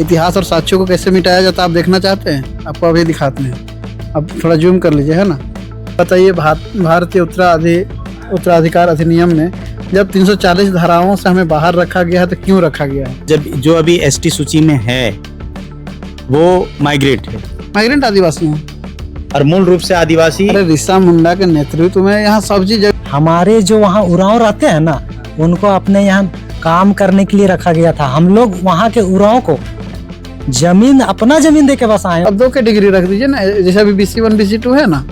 इतिहास और साक्ष्यों को कैसे मिटाया जाता है आप देखना चाहते हैं? आपको अभी दिखाते हैं। अब थोड़ा जूम कर लीजिए, है ना। बताइए, भारतीय उत्तराधिकार अधिनियम में जब 340 धाराओं से हमें बाहर रखा गया है तो क्यों रखा गया है? जब जो अभी एसटी सूची में है वो माइग्रेट है, माइग्रेंट आदिवासी हैं और मूल रूप से आदिवासी। अरे बिरसा मुंडा के नेतृत्व में यहाँ सब चीज हमारे जो वहाँ उरांव रहते हैं ना, उनको अपने यहाँ काम करने के लिए रखा गया था। हम लोग वहाँ के उरांव को जमीन, अपना जमीन दे के बस आए। अब 2 कैटेगरी रख दीजिए ना, जैसे अभी BC1 BC2 है ना,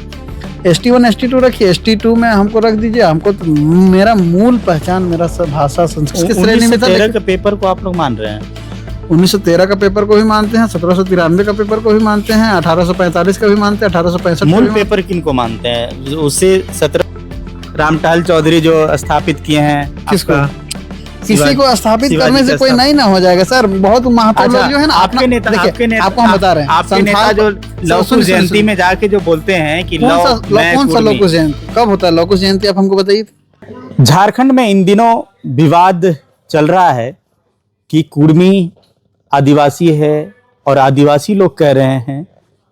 ST1 ST2 रखिए। ST2 में हमको रख दीजिए। हमको तो मेरा मूल पहचान, मेरा सब भाषा संस्कृत की श्रेणी में था। 1913 के पेपर को आप लोग मान रहे हैं? 1913 का पेपर को भी मानते हैं, 1793 का पेपर को भी मानते हैं, 1845 का भी मानते हैं, 1865। मूल पेपर किनको मानते हैं? उससे 17 रामटाल चौधरी जो स्थापित किए हैं। किसको? किसी को स्थापित करने से कोई नहीं ना हो जाएगा सर। बहुत महत्वपूर्ण लोग जो है ना, आपके नेता आपको हम बता रहे हैं, आपके नेता जो लौकुश जयंती में जाके जो बोलते हैं कि कौन सा लौकुश जयंती कब होता है? लौकुश जयंती आप हमको बताइए। झारखंड में इन दिनों विवाद चल रहा है कि कुड़मी आदिवासी है और आदिवासी लोग कह रहे हैं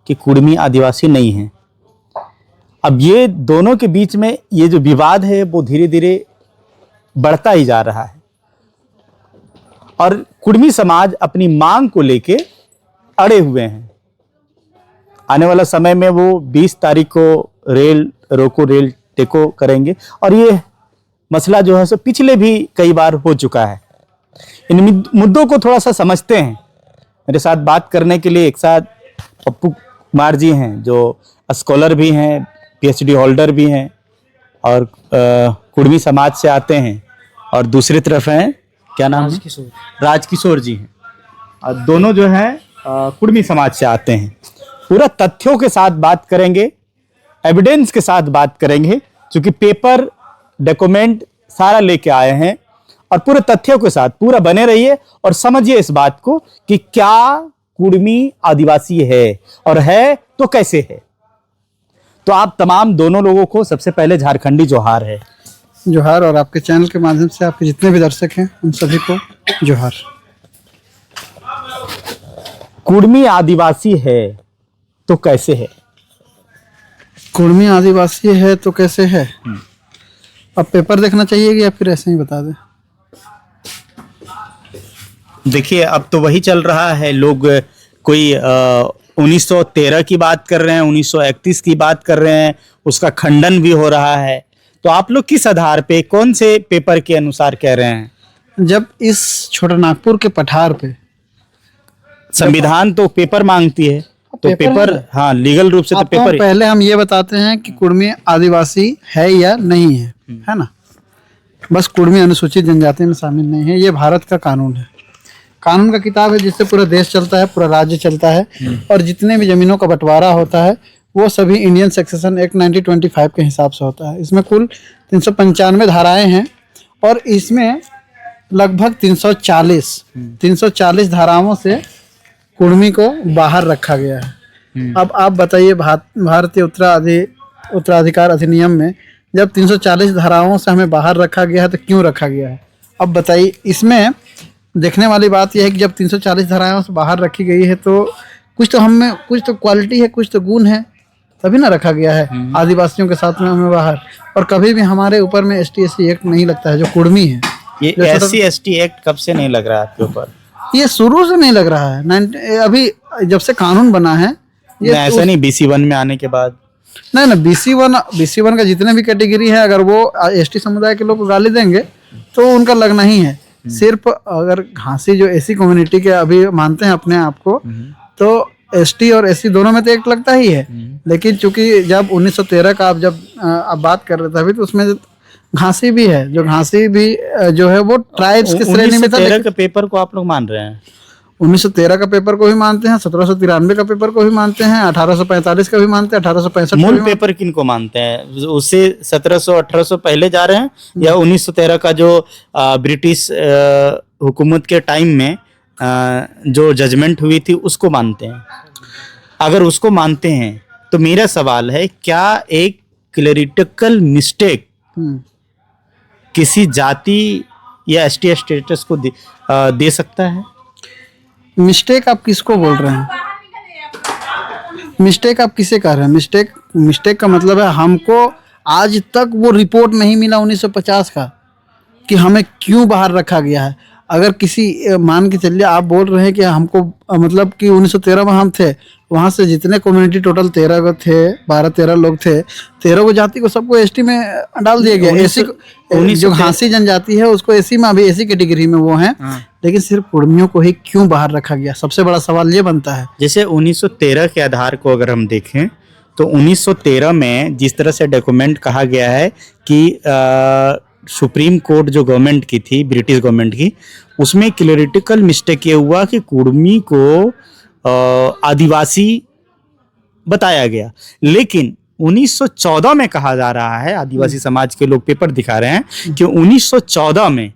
कि कुड़मी आदिवासी नहीं है। अब ये दोनों के बीच में ये जो विवाद है वो धीरे धीरे बढ़ता ही जा रहा है और कुड़मी समाज अपनी मांग को लेके अड़े हुए हैं। आने वाला समय में वो 20 तारीख को रेल रोको रेल टेको करेंगे और ये मसला जो है सो पिछले भी कई बार हो चुका है। इन मुद्दों को थोड़ा सा समझते हैं। मेरे साथ बात करने के लिए एक साथ पप्पू कुमार जी हैं जो स्कॉलर भी हैं, PhD होल्डर भी हैं और कुड़मी समाज से आते हैं, और दूसरी तरफ हैं, क्या नाम है? राजकिशोर जी हैं, और दोनों जो हैं कुड़मी समाज से आते हैं। पूरा तथ्यों के साथ बात करेंगे, एविडेंस के साथ बात करेंगे, क्योंकि पेपर डॉक्यूमेंट सारा लेके आए हैं, और पूरे तथ्यों के साथ पूरा बने रहिए और समझिए इस बात को कि क्या कुड़मी आदिवासी है और है तो कैसे है। तो आप तमाम दोनों लोगों को सबसे पहले झारखंडी जोहार है। जोहार, और आपके चैनल के माध्यम से आपके जितने भी दर्शक हैं उन सभी को जोहार। कुड़मी आदिवासी है तो कैसे है? कुड़मी आदिवासी है तो कैसे है? अब पेपर देखना चाहिए या फिर ऐसे ही बता दें? देखिए, अब तो वही चल रहा है। लोग कोई 1913 की बात कर रहे हैं, 1931 की बात कर रहे हैं, उसका खंडन भी हो रहा है। तो आप लोग किस आधार पे, कौन से पेपर के अनुसार कह रहे हैं? जब इस छोटानागपुर के पठार पे संविधान तो पेपर मांगती है, तो पेपर हाँ लीगल रूप से तो पेपर। पहले हम ये बताते हैं कि कुड़मी आदिवासी है या नहीं है ना। बस कुड़मी अनुसूचित जनजाति में शामिल नहीं है। ये भारत का कानून है, कानून का किताब है जिससे पूरा देश चलता है, पूरा राज्य चलता है, और जितने भी जमीनों का बंटवारा होता है वो सभी इंडियन सक्सेशन एक्ट 1925 के हिसाब से होता है। इसमें कुल 395 धाराएं हैं और इसमें लगभग 340 धाराओं से कुड़मी को बाहर रखा गया है। अब आप बताइए, भारतीय उत्तराधिकार अधिनियम में जब 340 धाराओं से हमें बाहर रखा गया है तो क्यों रखा गया है? अब बताइए, इसमें देखने वाली बात यह है कि जब 340 धाराओं से बाहर रखी गई है तो कुछ तो हम में कुछ तो क्वालिटी है, कुछ तो गुण है, तभी ना रखा गया है आदिवासियों के साथ में हमें बाहर। और कभी भी हमारे ऊपर में ST SC एक्ट नहीं लगता है जो कुड़मी है। ये SC ST एक्ट कब से नहीं लग रहा है आपके ऊपर? ये शुरू से नहीं लग रहा है, अभी जब से कानून बना है ये ऐसा नहीं BC1 में आने के बाद। नहीं ना, BC1 का जितने भी कैटेगरी है, अगर वो ST समुदाय के लोग गाली देंगे तो उनका लगना ही है। सिर्फ अगर घासी जो ऐसी कम्युनिटी के अभी मानते हैं अपने आप को, तो ST और SC दोनों में तो एक लगता ही है। लेकिन चूंकि जब 1913 का आप बात कर रहे थे अभी, तो उसमें घासी भी है, जो घासी भी जो है वो ट्राइब्स की श्रेणी में था। 1913 के पेपर को आप लोग मान रहे हैं? 1913 का पेपर को भी मानते हैं, 1793 का पेपर को भी मानते हैं, 1845 का भी मानते हैं, 1865। मूल पेपर किनको मानते हैं? उससे 1700-1800 पहले जा रहे हैं या 1913 का जो ब्रिटिश हुकूमत के टाइम में जो जजमेंट हुई थी उसको मानते हैं? अगर उसको मानते हैं तो मेरा सवाल है, क्या एक क्लरिकल मिस्टेक किसी जाति या ST स्टेटस को दे सकता है? मिस्टेक आप किसको बोल रहे हैं? मिस्टेक आप किसे कह रहे हैं? मिस्टेक का मतलब है हमको आज तक वो रिपोर्ट नहीं मिला 1950 का कि हमें क्यों बाहर रखा गया है। अगर किसी मान के चलिए आप बोल रहे हैं कि हमको मतलब कि 1913 में हम थे, वहाँ से जितने कम्युनिटी टोटल 13 को थे, 12-13 लोग थे, 13 को जाति को सबको एसटी में डाल दिया गया। एसी जो घासी जनजाति है उसको एसी में, अभी एसी कैटेगरी में वो हैं, लेकिन सिर्फ कुर्मियों को ही क्यों बाहर रखा गया? सबसे बड़ा सवाल ये बनता है। जैसे 1913 के आधार को अगर हम देखें तो 1913 में जिस तरह से डॉक्यूमेंट कहा गया है कि सुप्रीम कोर्ट जो गवर्नमेंट की थी, ब्रिटिश गवर्नमेंट की, उसमें क्लरिटिकल मिस्टेक ये हुआ कि कुर्मी को आदिवासी बताया गया, लेकिन 1914 में कहा जा रहा है, आदिवासी समाज के लोग पेपर दिखा रहे हैं कि 1914 में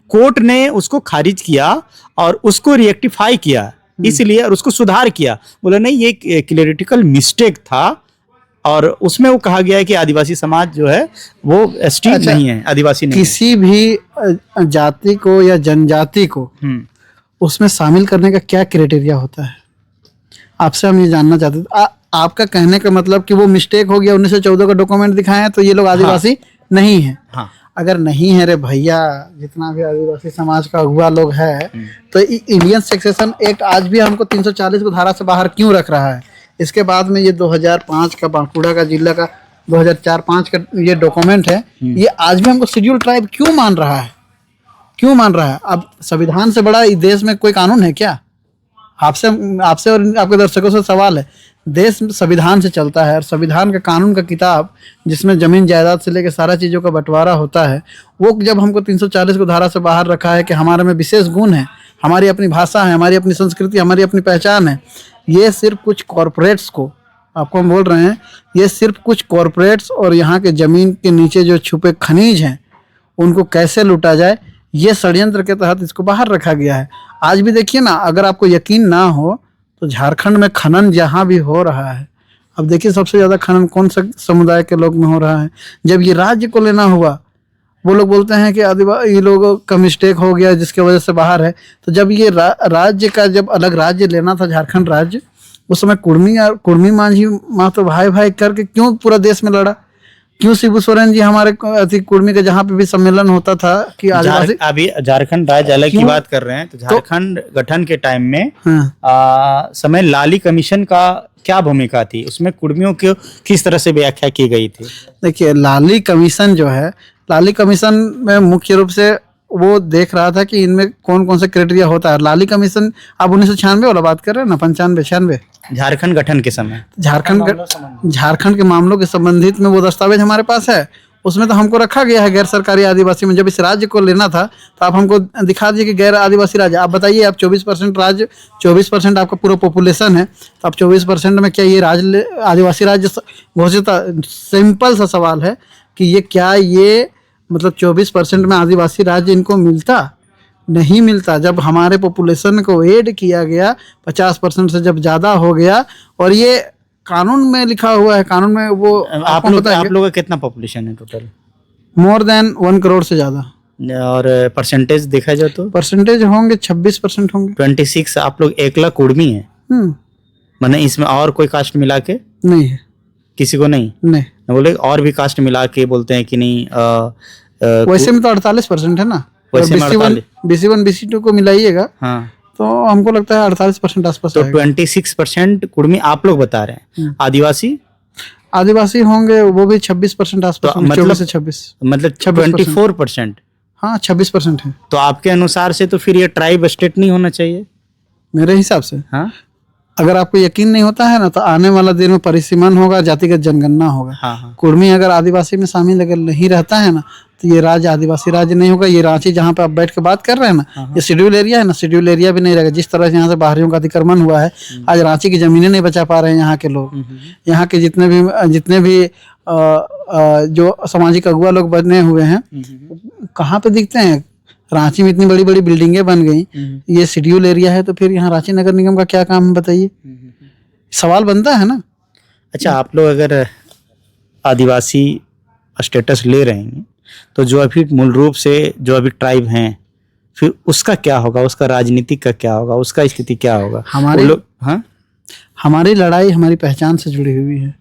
कोर्ट ने उसको खारिज किया और उसको रिएक्टिफाई किया, इसलिए और उसको सुधार किया। बोला नहीं ये क्लरिटिकल मिस्टेक था और उसमें वो कहा गया है कि आदिवासी समाज जो है वो एसटी नहीं है, आदिवासी नहीं किसी भी जाति को या जनजाति को उसमें शामिल करने का क्या क्राइटेरिया होता है? आपसे हम ये जानना चाहते थे। आपका कहने का मतलब कि वो मिस्टेक हो गया, 1914 का डॉक्यूमेंट दिखाए हैं तो ये लोग आदिवासी नहीं है। हाँ। अगर नहीं है रे भैया, जितना भी आदिवासी समाज का हुआ लोग है, तो इंडियन सक्सेशन एक्ट आज भी हमको 340 को धारा से बाहर क्यों रख रहा है? इसके बाद में ये 2005 का बांकुड़ा का जिला का 2004-5 का ये डॉक्यूमेंट है, ये आज भी हमको शेड्यूल ट्राइब क्यों मान रहा है? क्यों मान रहा है? अब संविधान से बड़ा इस देश में कोई कानून है क्या? आपसे और आपके दर्शकों से सवाल है। देश संविधान से चलता है और संविधान का कानून का किताब जिसमें जमीन जायदाद से लेकर सारा चीज़ों का बंटवारा होता है, वो जब हमको 340 को धारा से बाहर रखा है कि हमारे में विशेष गुण है, हमारी अपनी भाषा है, हमारी अपनी संस्कृति, हमारी अपनी पहचान है, ये सिर्फ कुछ कॉरपोरेट्स को, आपको हम बोल रहे हैं, ये सिर्फ कुछ कॉरपोरेट्स और यहाँ के ज़मीन के नीचे जो छुपे खनिज हैं उनको कैसे लूटा जाए, ये षड्यंत्र के तहत इसको बाहर रखा गया है। आज भी देखिए ना, अगर आपको यकीन ना हो तो झारखंड में खनन जहाँ भी हो रहा है, अब देखिए सबसे ज़्यादा खनन कौन सा समुदाय के लोग में हो रहा है। जब ये राज्य को लेना हुआ, वो लोग बोलते हैं कि आदिवासी लोगों का मिस्टेक हो गया जिसकी वजह से बाहर है। तो जब ये राज्य का जब अलग राज्य लेना था, झारखंड राज्य, उस समय कुर्मी मांझी तो भाई करके क्यों पूरा देश में लड़ा? क्यों शिबू सोरेन जी हमारे कुर्मी के जहाँ पे भी सम्मेलन होता था कि आदिवासी, अभी झारखंड राज्य अलग की बात कर रहे हैं, तो झारखंड गठन के टाइम में समय लाली कमीशन का क्या भूमिका थी, उसमें कुर्मियों को किस तरह से व्याख्या की गई थी? देखिए, लाली कमीशन जो है, लाली कमीशन में मुख्य रूप से वो देख रहा था कि इनमें कौन कौन से क्राइटेरिया होता है। लाली कमीशन आप 1996 वाला बात कर रहे हैं ना, 95-96 झारखंड गठन के समय, झारखंड के मामलों के संबंधित में वो दस्तावेज हमारे पास है। उसमें तो हमको रखा गया है गैर सरकारी आदिवासी में। जब इस राज्य को लेना था तो आप हमको दिखा दीजिए कि गैर आदिवासी राज्य। आप बताइए, आप 24% राज्य, 24% आपका पूरा पॉपुलेशन है, तो आप 24% में क्या ये राज्य आदिवासी राज्य घोषित? सिंपल सा सवाल है कि ये क्या ये मतलब 24% में आदिवासी राज्य इनको मिलता? नहीं मिलता। जब हमारे पॉपुलेशन को ऐड किया गया, 50% से जब ज़्यादा हो गया, और ये कानून में लिखा हुआ है, कानून में वो आप लोगों का कितना पॉपुलेशन है टोटल? मोर देन 1 करोड़ से ज़्यादा। और परसेंटेज देखा जाए तो परसेंटेज होंगे 26% होंगे। 26। आप लोग 1 लाख कुर्मी है, मैंने इसमें और कोई कास्ट मिला के नहीं है? किसी को नहीं बोले और भी कास्ट मिला के बोलते हैं कि नहीं? वैसे में तो 48% है ना, BC1 BC2 को मिलाइएगा। हाँ। तो हमको लगता है 48% आसपास। तो 26% कुर्मी आप लोग बता रहे हैं। आदिवासी होंगे वो भी 26% आसपास। तो मतलब 24%। हाँ, 26% है। तो आपके अनुसार से तो फिर ये ट्राइब स्टेट नहीं होना चाहिए मेरे हिसाब से। हाँ, अगर आपको यकीन नहीं होता है ना, तो आने वाला दिन में परिसीमन होगा, जातिगत जनगणना होगा। हाँ। कुर्मी अगर आदिवासी में शामिल अगर नहीं रहता है ना, तो ये राज्य आदिवासी राज्य नहीं होगा। ये रांची जहाँ पे आप बैठ के बात कर रहे हैं ना, ये शेड्यूल एरिया है ना, शेड्यूल एरिया भी नहीं रहेगा। जिस तरह से यहाँ से बाहरियों का अतिक्रमण हुआ है, आज रांची की जमीनें नहीं बचा पा रहे हैं यहाँ के लोग। यहाँ के जितने भी जो सामाजिक अगुआ लोग बने हुए हैं, कहाँ पे दिखते हैं? रांची में इतनी बड़ी बड़ी बिल्डिंगें बन गई, ये शेड्यूल एरिया है, तो फिर यहाँ रांची नगर निगम का क्या काम है बताइए? सवाल बनता है ना। अच्छा, आप लोग अगर आदिवासी स्टेटस ले रहे हैं, तो जो अभी मूल रूप से जो अभी ट्राइब हैं, फिर उसका क्या होगा, उसका राजनीतिक का क्या होगा, उसका स्थिति क्या होगा? हमारे वो लोग, हाँ, हमारी लड़ाई हमारी पहचान से जुड़ी हुई है।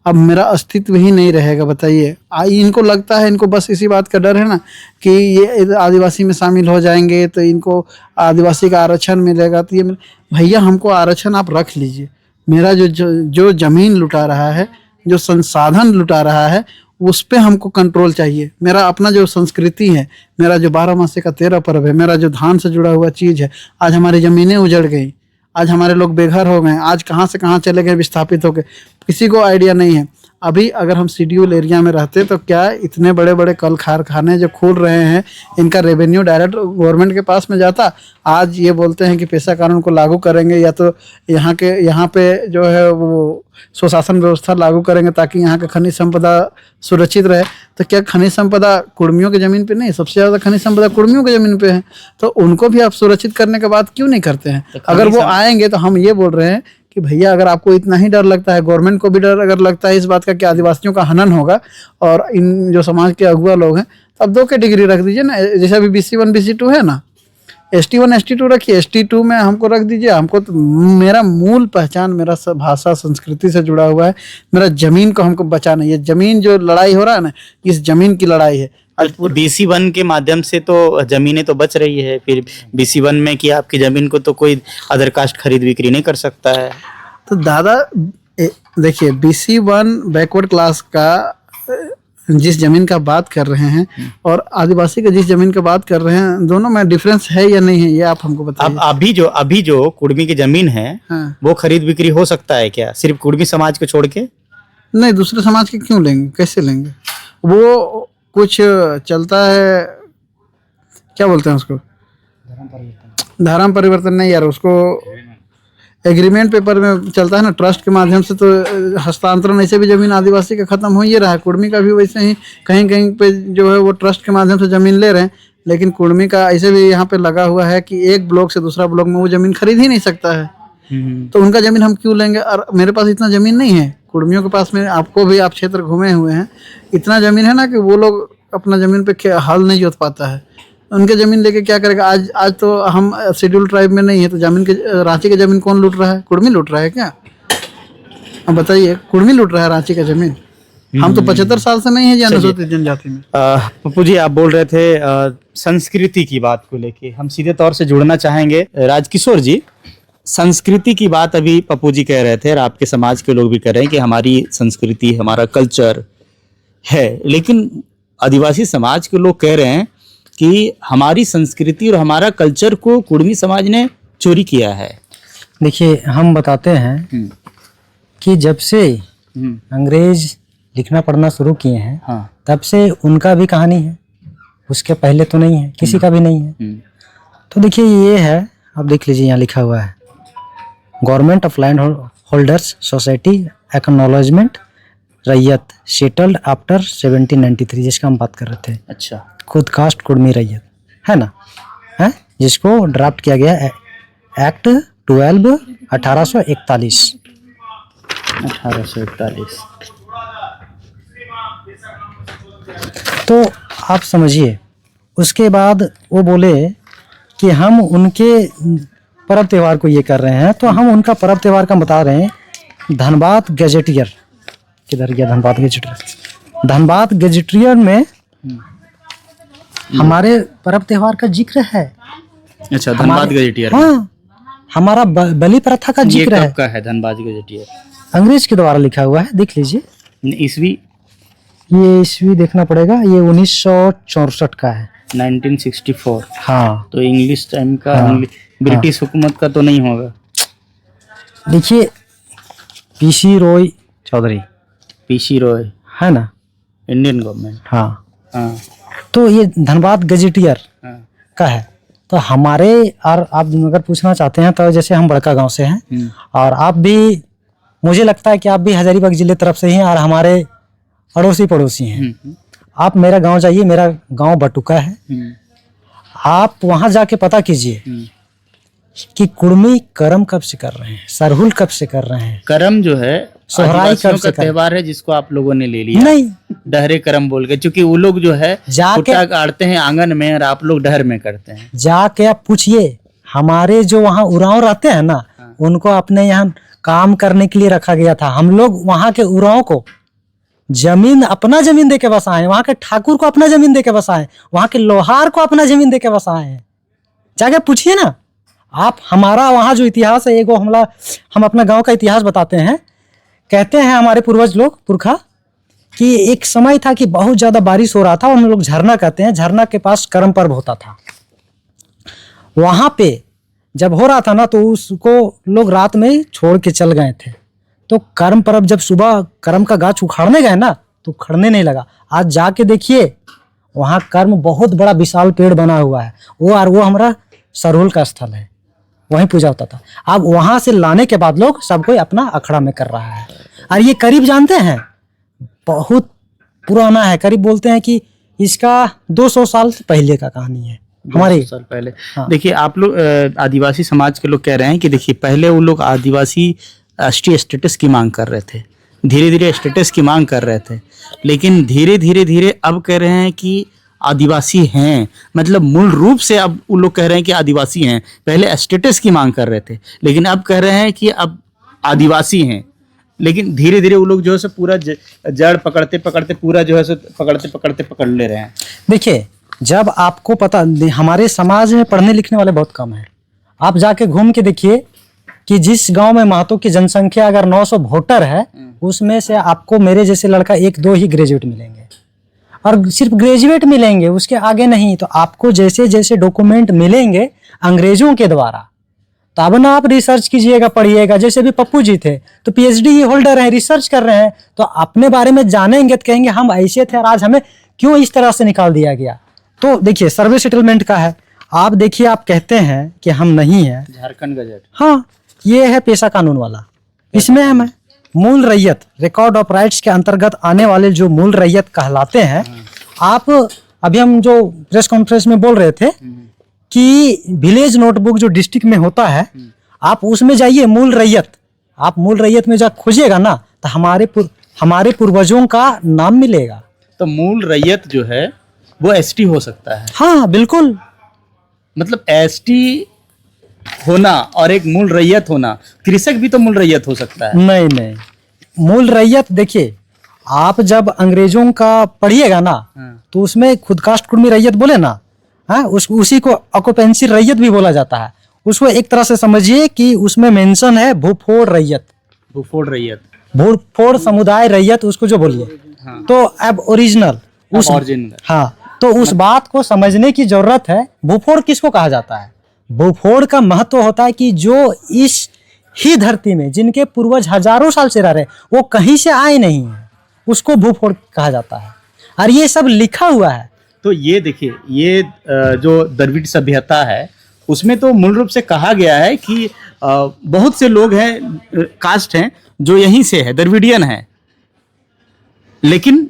अब मेरा अस्तित्व ही नहीं रहेगा, बताइए। इनको लगता है, इनको बस इसी बात का डर है ना कि ये आदिवासी में शामिल हो जाएंगे तो इनको आदिवासी का आरक्षण मिलेगा, तो ये भैया हमको आरक्षण आप रख लीजिए। मेरा जो जमीन लुटा रहा है, जो संसाधन लुटा रहा है, उस पे हमको कंट्रोल चाहिए। मेरा अपना जो संस्कृति है, मेरा जो 12 मासी का 13 पर्व है, मेरा जो धान से जुड़ा हुआ चीज़ है, आज हमारी ज़मीनें उजड़ गई, आज हमारे लोग बेघर हो गए, आज कहाँ से कहाँ चले गए विस्थापित हो गए, किसी को आइडिया नहीं है। अभी अगर हम शेड्यूल एरिया में रहते तो क्या इतने बड़े बड़े कल कारखाने जो खोल रहे हैं, इनका रेवेन्यू डायरेक्ट गवर्नमेंट के पास में जाता। आज ये बोलते हैं कि पेशा कानून को लागू करेंगे, या तो यहाँ पे जो है वो स्वशासन व्यवस्था लागू करेंगे ताकि यहाँ का खनिज संपदा सुरक्षित रहे। तो क्या खनिज संपदा कुर्मियों की ज़मीन पे नहीं, सबसे ज़्यादा खनिज संपदा कुर्मियों की ज़मीन पे है, तो उनको भी आप सुरक्षित करने के बाद क्यों नहीं करते हैं? अगर वो आएंगे तो हम ये बोल रहे हैं कि भैया अगर आपको इतना ही डर लगता है, गवर्नमेंट को भी डर अगर लगता है इस बात का कि आदिवासियों का हनन होगा और इन जो समाज के अगुआ लोग हैं, तो अब 2 कैटेगरी रख दीजिए ना। जैसे अभी BC1 BC2 है ना, ST1 ST2 रखिए, ST2 में हमको रख दीजिए। हमको तो मेरा मूल पहचान मेरा भाषा संस्कृति से जुड़ा हुआ है। मेरा जमीन को हमको बचाना है। ये जमीन जो लड़ाई हो रहा है ना, इस जमीन की लड़ाई है। BC1 के माध्यम से तो जमीनें तो बच रही है, फिर BC1 में कि आपकी जमीन को तो कोई अदर कास्ट खरीद बिक्री नहीं कर सकता है। तो दादा देखिए, BC1 बैकवर्ड क्लास का जिस जमीन का बात कर रहे हैं और आदिवासी का जिस जमीन का बात कर रहे हैं, दोनों में डिफरेंस है या नहीं है, ये आप हमको बताइए। अब अभी जो कुर्मी की जमीन है, हाँ, वो खरीद बिक्री हो सकता है क्या, सिर्फ कुर्मी समाज को छोड़ के? नहीं, दूसरे समाज के क्यों लेंगे, कैसे लेंगे? वो कुछ चलता है, क्या बोलते हैं उसको, धर्म परिवर्तन नहीं यार, उसको एग्रीमेंट पेपर में चलता है ना, ट्रस्ट के माध्यम से। तो हस्तांतरण ऐसे भी जमीन आदिवासी का खत्म हो ही रहा है, कुर्मी का भी वैसे ही कहीं कहीं पे जो है वो ट्रस्ट के माध्यम से जमीन ले रहे हैं। लेकिन कुर्मी का ऐसे भी यहाँ पे लगा हुआ है कि एक ब्लॉक से दूसरा ब्लॉक में वो जमीन खरीद ही नहीं सकता है, तो उनका जमीन हम क्यों लेंगे? और मेरे पास इतना जमीन नहीं है, कुर्मियों के पास में, आपको भी, आप क्षेत्र घूमे हुए हैं, इतना जमीन है ना कि वो लोग अपना जमीन पे हल नहीं जोत पाता है। उनके जमीन लेके क्या करेगा? आज तो हम शेड्यूल ट्राइब में नहीं है, तो जमीन के रांची की जमीन कौन लूट रहा है? कुर्मी लूट रहा है क्या? अब बताइए, कुर्मी लूट रहा है रांची का जमीन? हम तो 75 साल से नहीं है अनुसूचित जनजाति में। पप्पू जी, आप बोल रहे थे संस्कृति की बात को लेके, हम सीधे तौर से जुड़ना चाहेंगे। राजकिशोर जी, संस्कृति की बात अभी पप्पू जी कह रहे थे और आपके समाज के लोग भी कह रहे हैं कि हमारी संस्कृति, हमारा कल्चर है, लेकिन आदिवासी समाज के लोग कह रहे हैं कि हमारी संस्कृति और हमारा कल्चर को कुर्मी समाज ने चोरी किया है। देखिए, हम बताते हैं कि जब से अंग्रेज लिखना पढ़ना शुरू किए हैं, हाँ, तब से उनका भी कहानी है, उसके पहले तो नहीं है, किसी का भी नहीं है। तो देखिए, ये है, आप देख लीजिए, यहाँ लिखा हुआ है, government of land holders society acknowledgement रैयत सेटल्ड आफ्टर 1793, जिसका हम बात कर रहे थे। अच्छा, खुद कास्ट कुर्मी रैयत है ना, है, जिसको ड्राफ्ट किया गया एक्ट 12 1841। तो आप समझिए, उसके बाद वो बोले कि हम उनके पर्व त्यौहार को ये कर रहे हैं, तो हम उनका पर्व त्यौहार का बता रहे हैं। धनबाद गजेटियर, किधर गया धनबाद गजेटियर? धनबाद गजेटियर में हमारे पर्व त्यौहार का जिक्र है। अच्छा, धनबाद गजेटियर, हाँ, हमारा बलि प्रथा का जिक्र है। कब का है धनबाद गजेटियर? अंग्रेज के द्वारा लिखा हुआ है, देख लीजिए। ईस्वी? ये ईस्वी देखना पड़ेगा, ये 1964 का है। 1964? हाँ। तो इंग्लिश टाइम का, हाँ, ब्रिटिश हुकूमत का तो नहीं होगा। देखिए, PC रॉय चौधरी, PC रॉय है ना, इंडियन गवर्नमेंट। हाँ, हाँ। तो ये धनबाद गजेटियर, हाँ, का है। तो हमारे, और आप अगर पूछना चाहते हैं तो जैसे हम बड़का गांव से हैं, और आप भी, मुझे लगता है कि आप भी हजारीबाग जिले तरफ से ही हैं और हमारे अड़ोसी पड़ोसी हैं। आप मेरा गांव जाइए, मेरा गांव बटुका है, आप वहां जाके पता कीजिए कि कुर्मी कर्म कब से कर रहे हैं, सरहुल कब से कर रहे हैं। कर्म जो है सोहराई आदिवासियों कब का से करें? त्योहार है जिसको आप लोगों ने ले लिया नहीं, डहरे करम बोल के, क्योंकि वो लोग जो है जाके- कुट्टा गाड़ते हैं आंगन में और आप लोग डहर में करते हैं। जाके आप पूछिए, हमारे जो वहाँ उरांव रहते हैं ना, उनको अपने यहाँ काम करने के लिए रखा गया था। हम लोग वहाँ के उरांव को जमीन, अपना जमीन दे के बसाए, वहाँ के ठाकुर को अपना जमीन दे के बसाए, वहाँ के लोहार को अपना जमीन दे के बसाए हैं। जाके पूछिए ना आप। हमारा वहाँ जो इतिहास है, एगो हम अपना गांव का इतिहास बताते हैं। कहते हैं हमारे पूर्वज लोग, पुरखा, कि एक समय था कि बहुत ज्यादा बारिश हो रहा था, हम लोग झरना कहते हैं, झरना के पास करम पर्व होता था। वहां पे जब हो रहा था ना, तो उसको लोग रात में छोड़ के चल गए थे। तो कर्म पर्व जब सुबह कर्म का गाछ उखाड़ने गए ना, तो उखड़ने नहीं लगा। आज जाके देखिए, वहाँ कर्म बहुत बड़ा विशाल पेड़ बना हुआ है, वो हमारा सरहुल का स्थल है, वहीं पूजा होता था। अब वहां से लाने के बाद लोग सब कोई अपना अखड़ा में कर रहा है। और ये करीब जानते हैं, बहुत पुराना है। करीब बोलते हैं कि इसका 200 साल से पहले का कहानी है हमारे। 200 साल पहले। हाँ। देखिए आप लोग आदिवासी समाज के लोग कह रहे हैं कि देखिए पहले वो लोग आदिवासी राष्ट्रीय स्टेटस की मांग कर रहे थे, धीरे धीरे स्टेटस की मांग कर रहे थे, लेकिन धीरे धीरे धीरे अब कह रहे हैं कि आदिवासी हैं, मतलब मूल रूप से अब वो लोग कह रहे हैं कि आदिवासी हैं। पहले स्टेटस की मांग कर रहे थे, लेकिन अब कह रहे हैं कि अब आदिवासी हैं। लेकिन धीरे धीरे वो लोग जो है सो पूरा जड़ पकड़ते पकड़ते पूरा जो है सो पकड़ते पकड़ते पकड़ ले रहे हैं। देखिए, जब आपको पता, हमारे समाज में पढ़ने लिखने वाले बहुत कम हैं। आप जाके घूम के देखिए कि जिस गांव में महतो की जनसंख्या अगर 900 वोटर है, उसमें से आपको मेरे जैसे लड़का 1-2 ही ग्रेजुएट मिलेंगे, और सिर्फ ग्रेजुएट मिलेंगे, उसके आगे नहीं। तो आपको जैसे जैसे डॉक्यूमेंट मिलेंगे अंग्रेजों के द्वारा, तब ना आप रिसर्च कीजिएगा, पढ़िएगा। जैसे भी पप्पू जी थे, तो पीएचडी होल्डर हैं, रिसर्च कर रहे हैं, तो अपने बारे में जानेंगे तो कहेंगे हम ऐसे थे और आज हमें क्यों इस तरह से निकाल दिया गया। तो देखिए, सर्वे सेटलमेंट का है। आप देखिए, आप कहते हैं कि हम नहीं हैं। झारखंड गजट, हाँ, ये है पेशा कानून वाला। इसमें हम है मूल रैयत, रिकॉर्ड ऑफ राइट्स के अंतर्गत आने वाले जो मूल रैयत कहलाते हैं। आप अभी हम जो प्रेस कॉन्फ्रेंस में बोल रहे थे कि विलेज नोटबुक जो डिस्ट्रिक्ट में होता है, आप उसमें जाइए, मूल रैयत, आप मूल रैयत में जा खोजिएगा ना, तो हमारे पूर्वजों का नाम मिलेगा। तो मूल रैयत जो है वो एसटी हो सकता है। हाँ बिल्कुल, मतलब एसटी होना और एक मूल रैयत होना, कृषक भी तो मूल रैयत हो सकता है। नहीं नहीं, मूल रैयत देखिए, आप जब अंग्रेजों का पढ़िएगा ना, तो उसमें खुद कास्ट कुर्मी रैयत बोले ना, हाँ, उसी को ऑक्युपेंसी रैयत भी बोला जाता है। उसको एक तरह से समझिए कि उसमें मेंशन है भूफोड़ रैयत, भूफोड़ रैयत, भूफोड़ समुदाय रैयत, उसको जो बोलिए। तो अब ओरिजिनल हाँ, तो उस बात को समझने की जरूरत है। भूफोड़ किसको कहा जाता है? भूफोड़ का महत्व होता है कि जो इस ही धरती में जिनके पूर्वज हजारों साल से रह रहे, वो कहीं से आए नहीं है, उसको भूफोड़ कहा जाता है। और ये सब लिखा हुआ है। तो ये देखिए, ये जो द्रविड़ सभ्यता है उसमें तो मूल रूप से कहा गया है कि बहुत से लोग हैं, कास्ट हैं जो यहीं से है, द्रविडियन है, लेकिन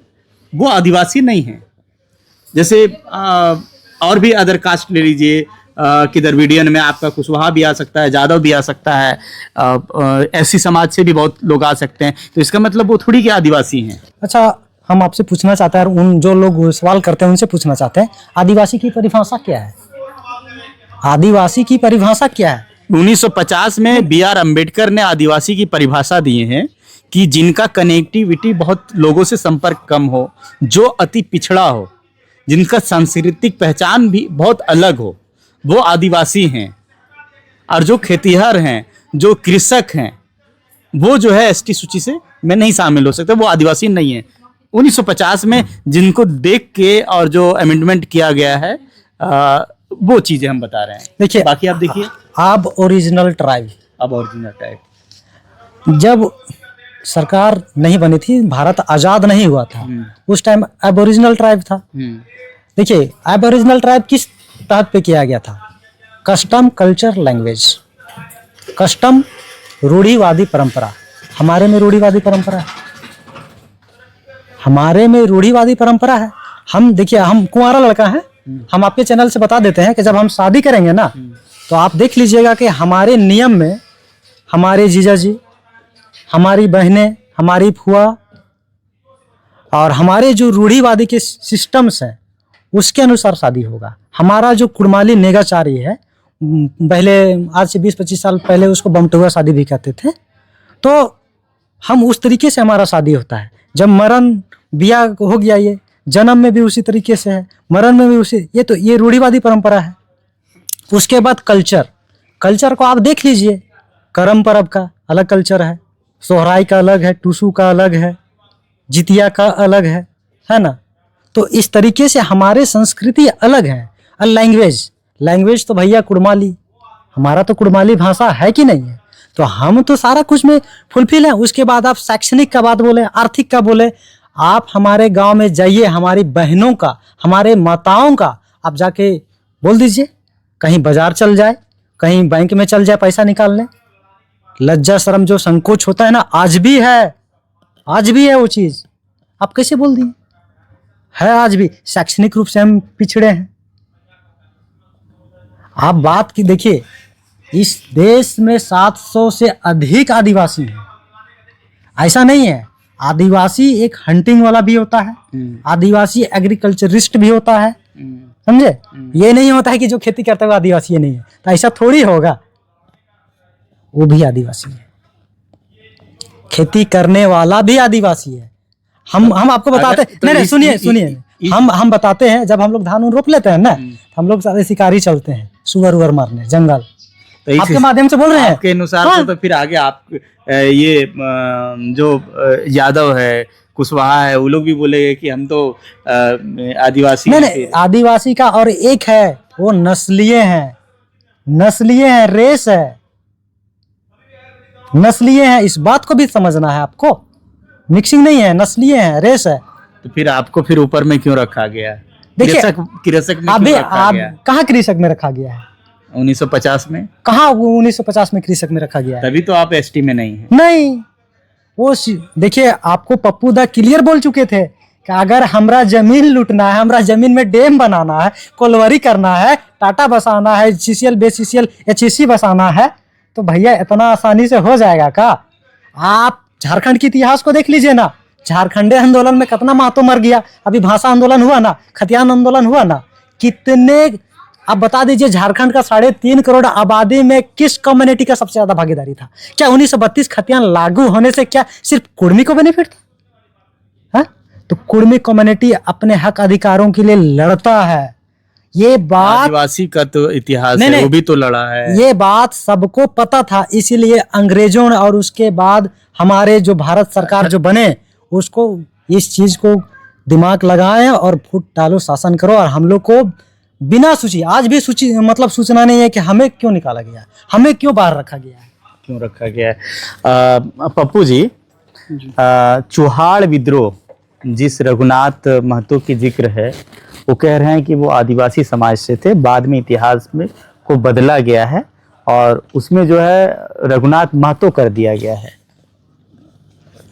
वो आदिवासी नहीं है। जैसे और भी अदर कास्ट ले लीजिए कि द्रविडियन में आपका कुशवाहा भी आ सकता है, जादव भी आ सकता है, ऐसी समाज से भी बहुत लोग आ सकते हैं। तो इसका मतलब वो थोड़ी के आदिवासी हैं। अच्छा, हम आपसे पूछना चाहते हैं, उन जो लोग सवाल करते हैं उनसे पूछना चाहते हैं, आदिवासी की परिभाषा क्या है? आदिवासी की परिभाषा क्या है? 1950 में B.R. अम्बेडकर ने आदिवासी की परिभाषा दिए हैं कि जिनका कनेक्टिविटी बहुत लोगों से संपर्क कम हो, जो अति पिछड़ा हो, जिनका सांस्कृतिक पहचान भी बहुत अलग हो, वो आदिवासी हैं। और जो खेतिहर हैं, जो कृषक हैं, वो जो है एसटी सूची से में नहीं शामिल हो सकते, वो आदिवासी नहीं है। 1950 में जिनको देख के और जो अमेंडमेंट किया गया है, वो चीजें हम बता रहे हैं। देखिए, बाकी आप देखिए, अब ओरिजिनल ट्राइब, अब ओरिजिनल टाइप, जब सरकार नहीं बनी थी, भारत आजाद नहीं हुआ था, उस टाइम एबोरिजिनल ट्राइब था। देखिए, एबोरिजिनल ट्राइब किस तहत पे किया गया था? Custom, culture, language. कस्टम, रूढ़िवादी परंपरा। हमारे में रूढ़िवादी परंपरा है, हमारे में रूढ़िवादी परंपरा है। हम देखिए, हम कुंवारा लड़का है, हम आपके चैनल से बता देते हैं कि जब हम शादी करेंगे ना, तो आप देख लीजिएगा कि हमारे नियम में हमारे जीजा जी, हमारी बहनें, हमारी फुआ और हमारे जो रूढ़िवादी के सिस्टम्स हैं उसके अनुसार शादी होगा। हमारा जो कुड़माली नेगाचारी है, पहले आज से 20-25 साल पहले उसको बमटुआ शादी भी कहते थे, तो हम उस तरीके से हमारा शादी होता है। जब मरण ब्याह हो गया, ये जन्म में भी उसी तरीके से है, मरण में भी उसी, ये रूढ़िवादी परंपरा है। उसके बाद कल्चर को आप देख लीजिए, करम परब का अलग कल्चर है, सोहराई का अलग है, टूसू का अलग है, जितिया का अलग है ना। तो इस तरीके से हमारे संस्कृति अलग है। और लैंग्वेज तो भैया कुड़माली, हमारा तो कुड़माली भाषा है कि नहीं है, तो हम तो सारा कुछ में फुलफिल है। उसके बाद आप शैक्षणिक का बात बोले, आर्थिक का बोले, आप हमारे गांव में जाइए, हमारी बहनों का, हमारे माताओं का आप जाके बोल दीजिए, कहीं बाजार चल जाए, कहीं बैंक में चल जाए पैसा निकालने, लज्जा शर्म जो संकोच होता है ना, आज भी है वो चीज। आप कैसे बोल दिए? है आज भी। शैक्षणिक रूप से हम पिछड़े हैं। आप बात की देखिए, इस देश में 700 से अधिक आदिवासी हैं। ऐसा नहीं है, आदिवासी एक हंटिंग वाला भी होता है, आदिवासी एग्रीकल्चरिस्ट भी होता है, समझे। ये नहीं होता है कि जो खेती करता हुआ आदिवासी नहीं है, तो ऐसा थोड़ी होगा। वो भी आदिवासी है, खेती करने वाला भी आदिवासी है। हम आपको बताते हैं, तो नहीं सुनिए, हम बताते हैं, जब हम लोग धान रोप लेते हैं ना, हम लोग सारे शिकारी चलते हैं सुअर उअर मारने जंगल। तो आपके माध्यम से बोल रहे हैं आपके अनुसार हाँ। तो फिर आगे आप ये जो यादव है, कुशवाहा है, वो लोग भी बोलेंगे कि हम तो आदिवासी नहीं, आदिवासी का और एक है, वो नस्लीय हैं, रेस है, नस्लीय है। इस बात को भी समझना है आपको, मिक्सिंग नहीं है, नस्लीय है, रेस है। तो फिर आपको फिर ऊपर में क्यों रखा गया? देखिए, कृषक में अभी क्यों रखा गया? कहाँ कृषक में रखा गया है? 1950 में? कहाँ 1950 में कृषक में रखा गया है? तभी तो आप एसटी में नहीं है। नहीं, वो देखिए, आपको पप्पू दा क्लियर बोल चुके थे कि अगर हमरा जमीन लूटना है, हमरा जमीन में डैम बनाना है, कोलवरी करना है, टाटा बसाना है, CCL, BCCL, HEC बसाना है, तो भैया इतना आसानी से हो जाएगा का? आप झारखंड के इतिहास को देख लीजिए ना, झारखंडे आंदोलन में कितना महतो मर गया, अभी भाषा आंदोलन हुआ ना, खतियान आंदोलन हुआ ना, कितने, आप बता दीजिए, झारखंड का 3.5 करोड़ आबादी में किस कम्युनिटी का सबसे ज्यादा भागीदारी था? क्या 1932 खतियान लागू होने से क्या सिर्फ कुर्मी को बेनिफिट था? तो कुर्मी कम्युनिटी अपने हक अधिकारों के लिए लड़ता है। ये बात आदिवासी का तो इतिहास है, वो भी तो लड़ा है। ये बात सबको पता था, इसीलिए अंग्रेजों ने और उसके बाद हमारे जो भारत सरकार जो बने, उसको इस चीज को दिमाग लगाए और फुट डालो, शासन करो। और हम लोग को बिना सूची, आज भी सूची मतलब सूचना नहीं है कि हमें क्यों निकाला गया, हमें क्यों बाहर रखा गया है, क्यों रखा गया है। पप्पू जी, चुहाड़ विद्रोह जिस रघुनाथ महतो की जिक्र है, वो कह रहे हैं कि वो आदिवासी समाज से थे, बाद में इतिहास में को बदला गया है और उसमें जो है रघुनाथ महतो कर दिया गया है।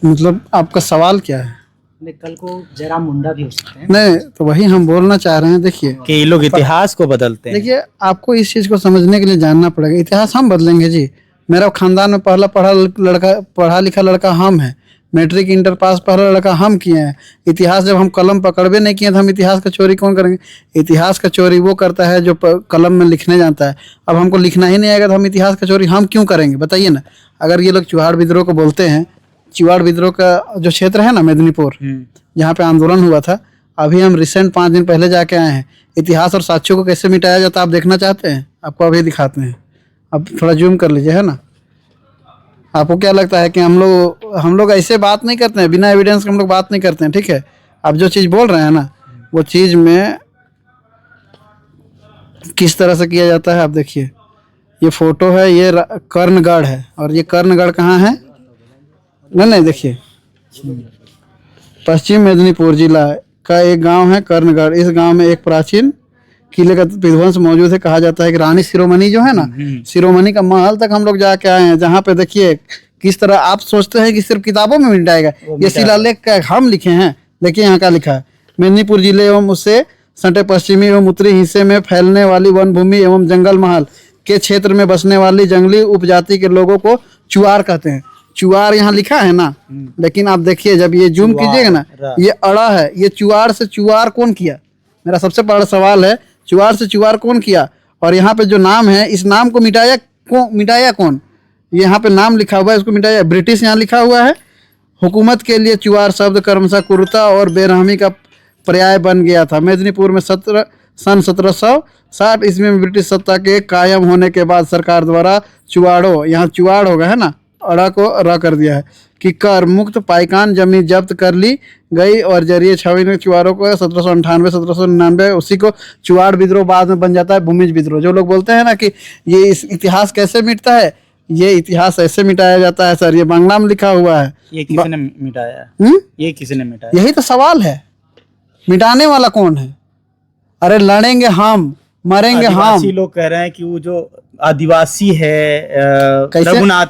मतलब आपका सवाल क्या है? कल को जयराम मुंडा भी हो सकते हैं। नहीं, तो वही हम बोलना चाह रहे हैं। देखिए कि ये लोग इतिहास को बदलते हैं। देखिए, आपको इस चीज को समझने के लिए जानना पड़ेगा। इतिहास हम बदलेंगे जी। मेरा खानदान में पहला पढ़ा लिखा लड़का हम है, मैट्रिक इंटर पास पहला लड़का हम किए हैं। इतिहास जब हम कलम पकड़बे नहीं किए तो हम इतिहास का चोरी कौन करेंगे? इतिहास का चोरी वो करता है जो कलम में लिखने जानता है। अब हमको लिखना ही नहीं आएगा तो हम इतिहास का चोरी हम क्यों करेंगे? बताइए ना। अगर ये लोग चुहाड़ विद्रोह को बोलते हैं, चुहाड़ विद्रोह का जो क्षेत्र है ना, मेदिनीपुर, जहाँ पे आंदोलन हुआ था, अभी हम रिसेंट 5 दिन पहले जाके आए हैं। इतिहास और साक्ष्यों को कैसे मिटाया जाता है आप देखना चाहते हैं? आपको अभी दिखाते हैं। अब थोड़ा जूम कर लीजिए, है ना। आपको क्या लगता है कि हम लोग ऐसे बात नहीं करते हैं, बिना एविडेंस के हम लोग बात नहीं करते हैं, ठीक है। आप जो चीज़ बोल रहे हैं ना, वो चीज़ में किस तरह से किया जाता है आप देखिए। ये फोटो है, ये कर्णगढ़ है, और ये कर्णगढ़ कहाँ है? नहीं, देखिए, पश्चिम मेदिनीपुर जिला का एक गांव है कर्णगढ़। इस गांव में एक प्राचीन किले का विध्वंस मौजूद है। कहा जाता है कि रानी शिरोमणि जो है ना, शिरोमणि का महल तक हम लोग जाके आए हैं, जहाँ पे देखिए किस तरह आप सोचते हैं कि सिर्फ किताबों में मिल जाएगा। ये शिलालेख का हम लिखे हैं, देखिए यहाँ का लिखा है। मेदिनीपुर जिले एवं उससे सटे पश्चिमी एवं उत्तरी हिस्से में फैलने वाली वन भूमि एवं जंगल महल के क्षेत्र में बसने वाली जंगली उपजाति के लोगों को चुआर कहते हैं। चुआर यहाँ लिखा है ना, लेकिन आप देखिए जब ये जूम कीजिएगा ना, ये अड़ा है। ये चुआर से चुआर कौन किया? मेरा सबसे बड़ा सवाल है, चुआर से चुआर कौन किया? और यहाँ पे जो नाम है, इस नाम को मिटाया कौन? यहाँ पे नाम लिखा हुआ है, इसको मिटाया ब्रिटिश। यहाँ लिखा हुआ है हुकूमत के लिए चुआर शब्द क्रमशः क्रूरता और बेरहमी का पर्याय बन गया था। मेदिनीपुर में सन 1760 ईस्वी में ब्रिटिश सत्ता के कायम होने के बाद सरकार द्वारा चुआड़ो, यहाँ चुआड़ होगा है ना, अड़ा को र कर दिया है, कि कर मुक्त पाइकान जमीन जब्त कर ली गई और जरिए छवि में चुआरों को 1798 1799 उसी को चुआड़ विद्रोह बाद में बन जाता है भूमिज विद्रोह। जो लोग बोलते हैं ना कि ये इस इतिहास कैसे मिटता है, ये इतिहास ऐसे मिटाया जाता है सर। ये बांग्ला में लिखा हुआ है। ये किसने मिटाया? ये किसने मिटाया? यही तो सवाल है, मिटाने वाला कौन है? अरे लड़ेंगे हम, मरेंगे हम। आदिवासी लोग कह रहे हैं कि वो जो आदिवासी है रघुनाथ,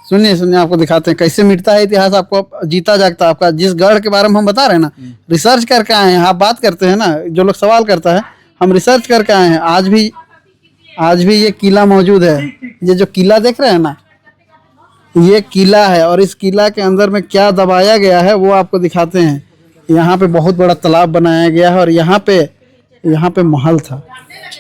सुनिए आपको दिखाते हैं कैसे मिटता है इतिहास। आपको जीता जागता आपका जिस गढ़ के बारे में हम बता रहे हैं ना, रिसर्च करके आए हैं। आप बात करते हैं ना, जो लोग सवाल करता है, हम रिसर्च करके आए हैं। आज भी ये किला मौजूद है। ये जो किला देख रहे हैं ना, ये किला है, और इस किला के अंदर में क्या दबाया गया है वो आपको दिखाते हैं। यहाँ पे बहुत बड़ा तालाब बनाया गया है और यहाँ पे महल था।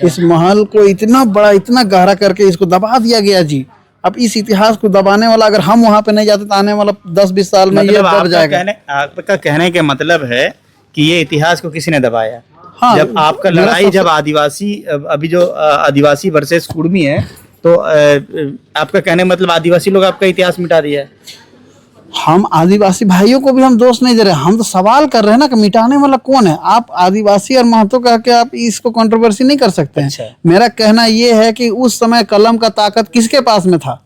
इस महल को इतना बड़ा, इतना गहरा करके इसको दबा दिया गया जी। अब इस इतिहास को दबाने वाला, अगर हम वहां पे नहीं जाते तो आने वाला 10-20 साल में ये दब जाएगा। आपका कहने का मतलब है कि ये इतिहास को किसी ने दबाया? हाँ, जब आपका लड़ाई, जब आदिवासी, अभी जो आदिवासी वर्सेस कुर्मी है, तो आपका कहने का मतलब आदिवासी लोग आपका इतिहास मिटा दिया है? हम आदिवासी भाइयों को भी हम दोष नहीं दे रहे, हम तो सवाल कर रहे हैं ना कि मिटाने वाला कौन है। आप आदिवासी और महतो कह के आप इसको कंट्रोवर्सी नहीं कर सकते हैं। अच्छा। मेरा कहना ये है कि उस समय कलम का ताकत किसके पास में था?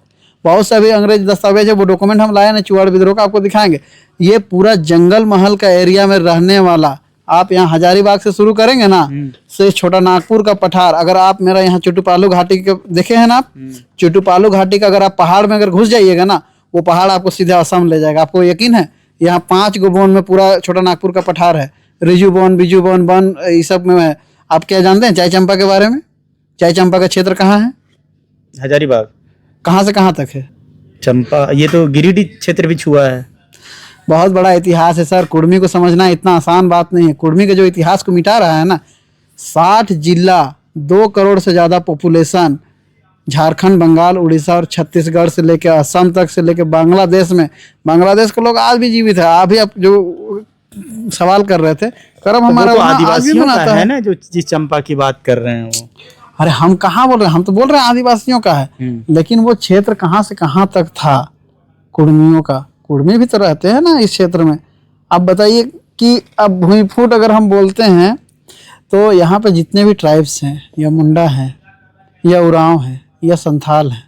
बहुत से अभी अंग्रेज दस्तावेज है, वो डॉक्यूमेंट हम लाए ना चुआड़ विद्रोह का, आपको दिखाएंगे। ये पूरा जंगल महल का एरिया में रहने वाला, आप यहाँ हजारीबाग से शुरू करेंगे ना, से छोटा नागपुर का पठार, अगर आप मेरा यहाँ चुटुपालू घाटी के देखे हैं ना आप, चुटुपालू घाटी का अगर आप पहाड़ में अगर घुस जाइएगा ना, वो पहाड़ आपको सीधे असम ले जाएगा। आपको यकीन है? यहाँ 5 गो बोन में पूरा छोटा नागपुर का पठार है। रिजू बोन, बिजू बोन, बन, ये सब में है। आप क्या जानते हैं चाय चंपा के बारे में? चाय चंपा का क्षेत्र कहाँ है? हजारीबाग। कहाँ से कहाँ तक है? चंपा, ये तो गिरिडीह क्षेत्र भी छुआ है। बहुत बड़ा इतिहास है सर। कुर्मी को समझना इतना आसान बात नहीं है। कुर्मी के जो इतिहास को मिटा रहा है ना, 60 जिला, 2 करोड़ से ज़्यादा पॉपुलेशन, झारखंड, बंगाल, उड़ीसा और छत्तीसगढ़ से लेकर असम तक से लेकर बांग्लादेश में, बांग्लादेश के लोग आज भी जीवित है। आप भी आप जो सवाल कर रहे थे, करम हमारा तो वहाँ आज भी आदिवासियों का मनाता है ना, जो जिस चंपा की बात कर रहे हैं वो। अरे हम कहाँ बोल रहे हैं, हम तो बोल रहे हैं आदिवासियों का है, लेकिन वो क्षेत्र कहाँ से कहाँ तक था कुर्मियों का? कुर्मी भी तो रहते हैं ना इस क्षेत्र में। अब बताइए कि अब भूमिफूट अगर हम बोलते हैं तो यहाँ पे जितने भी ट्राइब्स हैं, या मुंडा हैं, या उरांव हैं, या संथाल हैं,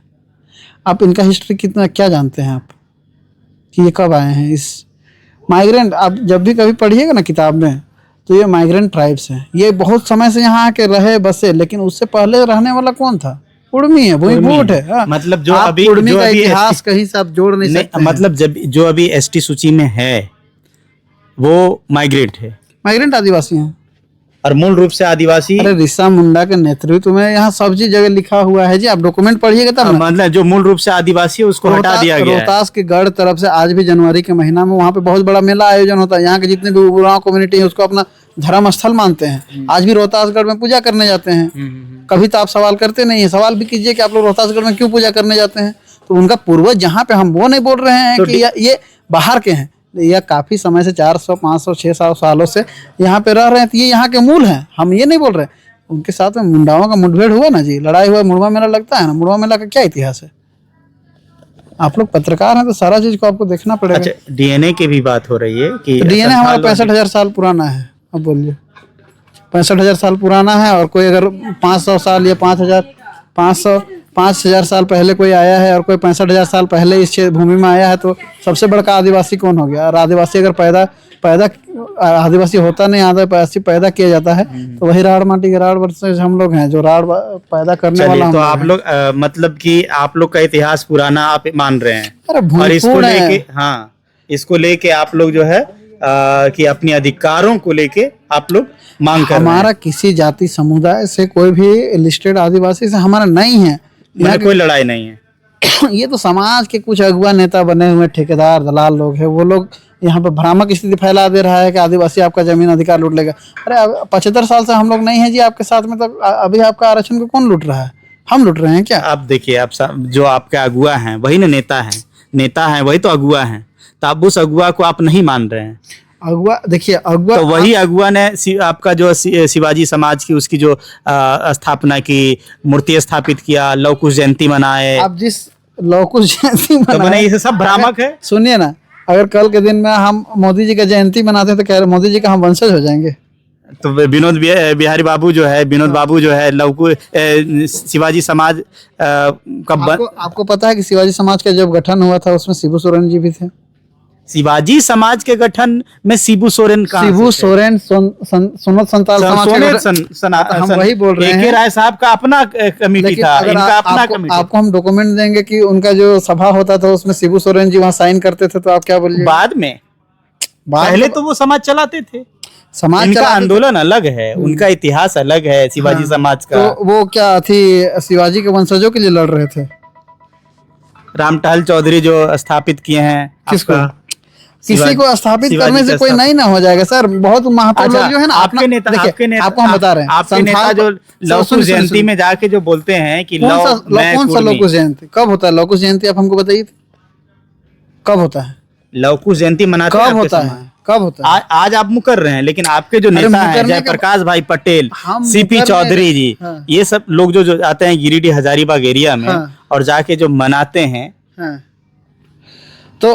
आप इनका हिस्ट्री कितना क्या जानते हैं आप कि ये कब आए हैं? इस माइग्रेंट, आप जब भी कभी पढ़िएगा ना किताब में, तो ये माइग्रेंट ट्राइब्स हैं। ये बहुत समय से यहाँ आके रहे बसे, लेकिन उससे पहले रहने वाला कौन था? कुर्मी है, भूमिफूट है। हाँ। मतलब जो आप अभी कुर्मी जो का अभी इतिहास कहीं से आप जोड़ नहीं सकते हैं। मतलब जब जो अभी एसटी सूची में है वो माइग्रेट है, माइग्रेंट आदिवासी हैं। और मूल रूप से आदिवासी। अरे रिसा मुंडा के नेतृत्व में यहाँ सब चीज जगह लिखा हुआ है जी। आप डॉक्यूमेंट पढ़िएगा तब ना। मतलब जो मूल रूप से आदिवासी है उसको हटा दिया गया है। रोहतास के गढ़ तरफ से आज भी जनवरी के महीना में वहाँ पे बहुत बड़ा मेला आयोजन होता है। यहाँ के जितने भी उरांव कम्युनिटी है उसको अपना धर्म स्थल मानते हैं। आज भी रोहतासगढ़ में पूजा करने जाते हैं। कभी तो आप सवाल करते नहीं है, सवाल भी कीजिए कि आप लोग रोहतासगढ़ में क्यों पूजा करने जाते हैं। तो उनका पूर्वज जहाँ पे, हम वो नहीं बोल रहे हैं कि ये बाहर के हैं, यह काफी समय से 400, 500, 600 सालों से यहाँ पे रह रहे हैं, तो ये यहाँ के मूल हैं। हम ये नहीं बोल रहे। उनके साथ में मुंडाओं का मुठभेड़ हुआ ना जी, लड़ाई हुआ, मुड़वा मेला लगता है ना। मुड़वा मेला का क्या इतिहास है? आप लोग पत्रकार हैं तो सारा चीज को आपको देखना पड़ेगा। अच्छा, डीएनए की भी बात हो रही है कि डीएनए हमारा 65,000 साल पुराना है। अब बोलिए, 65,000 साल पुराना है, और कोई अगर 500 साल या 5,000 साल पहले कोई आया है और कोई 65,000 साल पहले इस भूमि में आया है, तो सबसे बड़का आदिवासी कौन हो गया? और आदिवासी अगर पैदा आदिवासी होता नहीं, आदिवासी पैदा किया जाता है, तो वही राड़ माटी के राड़ वर्सेस हम लोग हैं जो राड़ पैदा करने वाला। तो आप लोग मतलब कि आप लोग का इतिहास पुराना आप मान रहे हैं। अरे और इसको लेके, हाँ, इसको लेके आप लोग जो है कि अपने अधिकारों को लेके आप लोग मांग कर रहे हैं। हमारा किसी जाति समुदाय से, कोई भी लिस्टेड आदिवासी से हमारा नहीं है। यहाँ कोई लड़ाई नहीं है। ये तो समाज के कुछ अगुआ नेता बने हुए ठेकेदार दलाल लोग हैं, वो लोग यहाँ पे भ्रामक स्थिति फैला दे रहा है कि आदिवासी आपका जमीन अधिकार लूट लेगा। अरे 75 साल से हम लोग नहीं है जी आपके साथ में, तो अभी आपका आरक्षण को कौन लूट रहा है? हम लूट रहे हैं क्या? आप देखिए, आप जो आपके अगुआ हैं वही ना नेता हैं वही तो अगुआ हैं। तो आप उस अगुआ को आप नहीं मान रहे हैं। अगुआ देखिए, अगुआ तो वही अगुआ ने आपका जो शिवाजी समाज की उसकी जो स्थापना की, मूर्ति स्थापित किया, लव कुश जयंती मनाए। आप जिस लव कुश जयंती तो मैंने ये सब भ्रामक है। सुनिए ना, अगर कल के दिन में हम मोदी जी का जयंती मनाते हैं तो क्या मोदी जी का हम वंशज हो जाएंगे? तो विनोद बिहारी बाबू जो है, शिवाजी समाज आपको पता है कि शिवाजी समाज का जब गठन हुआ था उसमें शिबू सोरेन जी भी थे? शिवाजी समाज के गठन में शिबू सोरेन शिबू सोरेन सुन्नत संताल समाज हम वही बोल रहे हैं। राय साहब का अपना कमेटी था, इनका अपना कमेटी। आपको हम डॉक्यूमेंट देंगे कि उनका जो सभा होता था उसमें शिबू सोरेन जी वहाँ साइन करते थे, तो आप क्या बोलिए? बाद में पहले तो वो समाज चलाते थे। समाज इनका आंदोलन अलग है, उनका इतिहास अलग है शिवाजी समाज का। तो वो क्या थी, शिवाजी के वंशजों के लिए लड़ रहे थे। रामटहल चौधरी जो स्थापित किए हैं, किसको? किसी को स्थापित करने से कोई नहीं ना हो जाएगा सर। बहुत महत्वपूर्ण लोग जो है ना, आपके नेता आपको हम बता रहे हैं, आपके नेता जो लव कुश जयंती में जाके जो बोलते हैं कि कौन सा लव कुश जयंती कब होता है? लव कुश जयंती आप हमको बताइए, कब होता है लव कुश जयंती? मनाते कब होता है? कब होता है? आज आप मुकर रहे हैं, लेकिन आपके जो नेता हैं जयप्रकाश भाई पटेल, सीपी चौधरी जी, ये सब लोग जो आते हैं गिरिडीह हजारीबाग एरिया में और जाके जो मनाते हैं। तो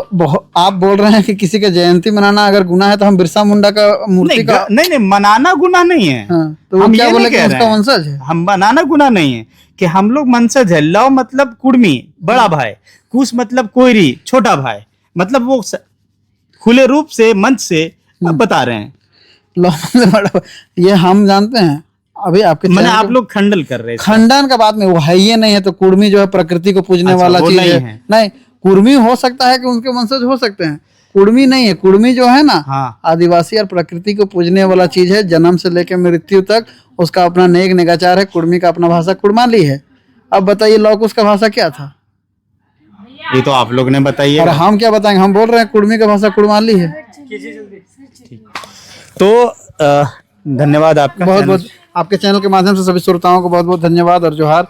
आप बोल रहे हैं कि किसी का जयंती मनाना अगर गुनाह है तो हम बिरसा मुंडा का मूर्ति का नहीं मनाना गुनाह नहीं है। तो हम क्या बोले कि उसका वंशज है? हम मनाना गुनाह नहीं है कि हम लोग वंशज है। लव मतलब कुर्मी बड़ा भाई, कुश मतलब कोयरी छोटा भाई, मतलब वो खुले रूप से मंच से बता रहे हैं। लव मतलब बड़ा, ये हम जानते हैं। अभी आपके मैंने आप लोग खंडन कर रहे हैं। खंडन का बात नहीं, वो है ये नहीं है तो कुर्मी जो है प्रकृति को पूजने वाला चीज है। नहीं, कुर्मी हो सकता है कि उनके वंशज हो सकते हैं, कुर्मी नहीं है। कुर्मी जो है ना, आदिवासी और प्रकृति को पूजने वाला चीज है। जन्म से लेकर मृत्यु तक उसका अपना नेक नेगाचार है। कुर्मी का अपना भाषा कुर्माली है। अब बताइए लव कुश का भाषा क्या था? ये तो आप लोग ने बताइए। और हम क्या बताएंगे? हम बोल रहे हैं कुर्मी का भाषा कुर्माली है। तो धन्यवाद आपका। बहुत बहुत आपके चैनल के माध्यम से सभी श्रोताओं को बहुत बहुत धन्यवाद और जोहार।